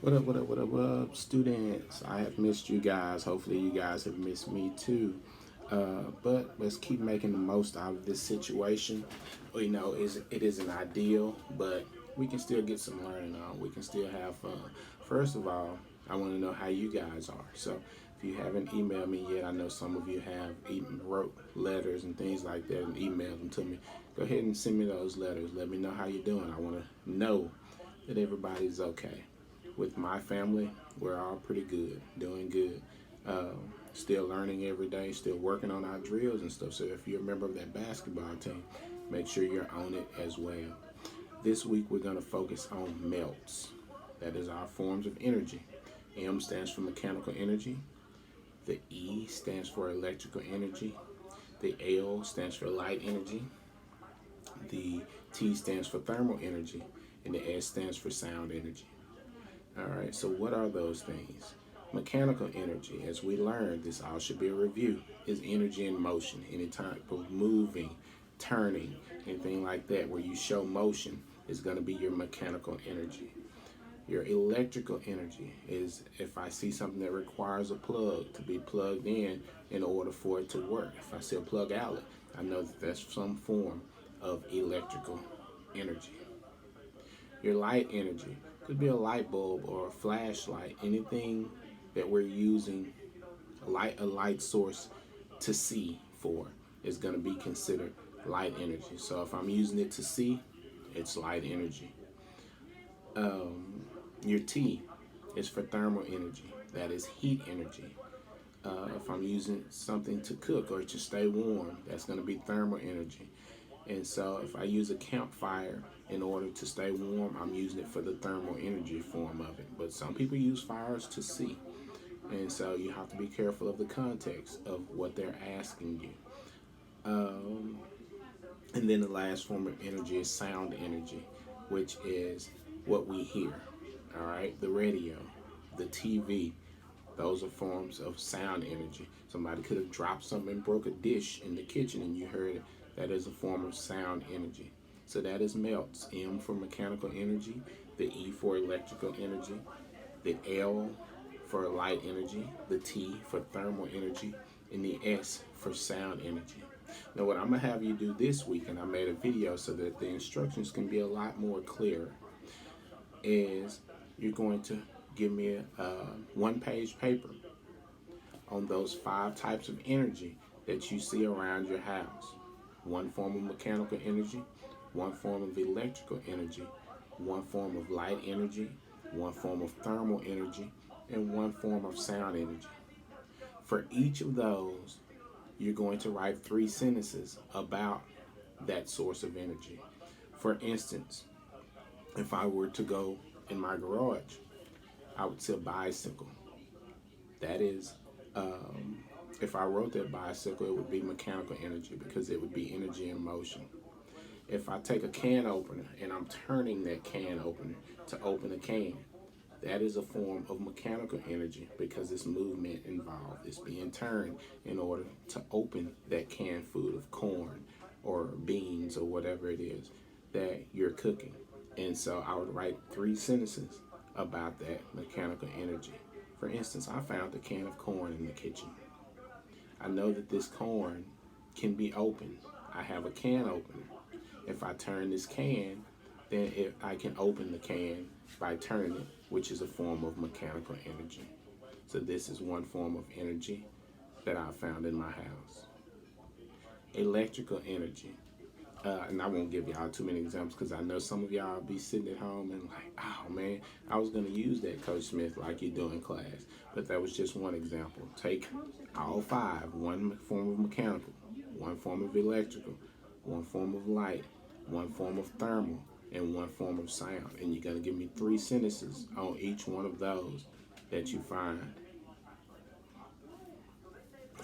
What up, students? I have missed you guys. Hopefully, you guys have missed me too. But let's keep making the most out of this situation. We know it isn't ideal, but we can still get some learning on. We can still have fun. First of all, I want to know how you guys are. So, if you haven't emailed me yet, I know some of you have even wrote letters and things like that and emailed them to me. Go ahead and send me those letters. Let me know how you're doing. I want to know that everybody's okay. With my family, we're all pretty good, doing good. Still learning every day, still working on our drills and stuff. So if you're a member of that basketball team, make sure you're on it as well. This week we're going to focus on MELTS. That is our forms of energy. M stands for mechanical energy. The E stands for electrical energy. The L stands for light energy. The T stands for thermal energy. And the S stands for sound energy. All right, so what are those things? Mechanical energy, as we learned, this all should be a review, is energy in motion. Any type of moving, turning, anything like that where you show motion is going to be your mechanical energy. Your electrical energy is if I see something that requires a plug to be plugged in order for it to work. If I see a plug outlet, I know that that's some form of electrical energy. Your light energy could be a light bulb or a flashlight, anything that we're using a light source to see for is going to be considered light energy. So if I'm using it to see, it's light energy. Your T is for thermal energy. That is heat energy. If I'm using something to cook or to stay warm, that's going to be thermal energy. And so if I use a campfire in order to stay warm, I'm using it for the thermal energy form of it. But some people use fires to see. And so you have to be careful of the context of what they're asking you. And then the last form of energy is sound energy, which is what we hear. All right, the radio, the TV, those are forms of sound energy. Somebody could have dropped something and broke a dish in the kitchen and you heard it. That is a form of sound energy. So that is MELTS. M for mechanical energy, the E for electrical energy, the L for light energy, the T for thermal energy, and the S for sound energy. Now what I'm going to have you do this week, and I made a video so that the instructions can be a lot more clear, is you're going to give me a one-page paper on those 5 types of energy that you see around your house. One form of mechanical energy, one form of electrical energy, one form of light energy, one form of thermal energy, and one form of sound energy. For each of those, you're going to write 3 sentences about that source of energy. For instance, if I were to go in my garage, I would say bicycle. That is, if I wrote that bicycle, it would be mechanical energy because it would be energy in motion. If I take a can opener and I'm turning that can opener to open a can, that is a form of mechanical energy because it's movement involved. It's being turned in order to open that canned food of corn or beans or whatever it is that you're cooking. And so I would write 3 sentences about that mechanical energy. For instance, I found a can of corn in the kitchen. I know that this corn can be opened. I have a can opener. If I turn this can, then I can open the can by turning it, which is a form of mechanical energy. So this is one form of energy that I found in my house. Electrical energy. And I won't give y'all too many examples because I know some of y'all be sitting at home and like, oh man, I was going to use that, Coach Smith, like you do in class. But that was just one example. Take all 5, one form of mechanical, one form of electrical, one form of light, one form of thermal, and one form of sound. And you're going to give me 3 sentences on each one of those that you find.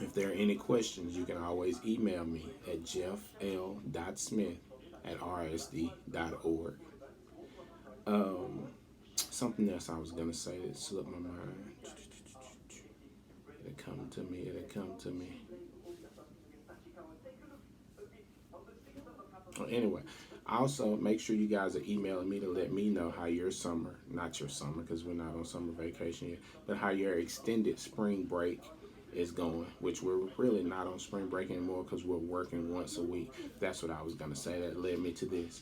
If there are any questions, you can always email me at jeffl.smith@rsd.org. Something else I was going to say that slipped my mind. It'll come to me. Anyway, Also, make sure you guys are emailing me to let me know how your summer, not your summer because we're not on summer vacation yet, but how your extended spring break is going, which we're really not on spring break anymore because we're working once a week. That's what I was going to say. That led me to this.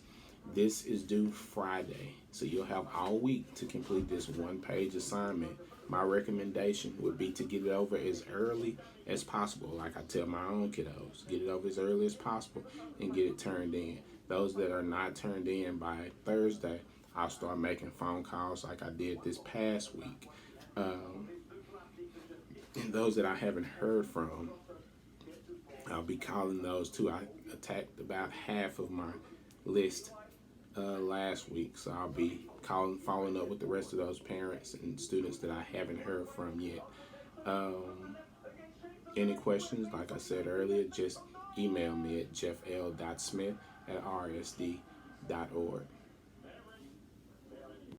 This is due Friday, so you'll have all week to complete this one-page assignment. My recommendation would be to get it over as early as possible. Like I tell my own kiddos, get it over as early as possible and get it turned in. Those that are not turned in by Thursday, I'll start making phone calls like I did this past week. And those that I haven't heard from, I'll be calling those too. I attacked about half of my list last week, so I'll be following up with the rest of those parents and students that I haven't heard from yet. Any questions, like I said earlier, just email me at jeffl.smith@rsd.org.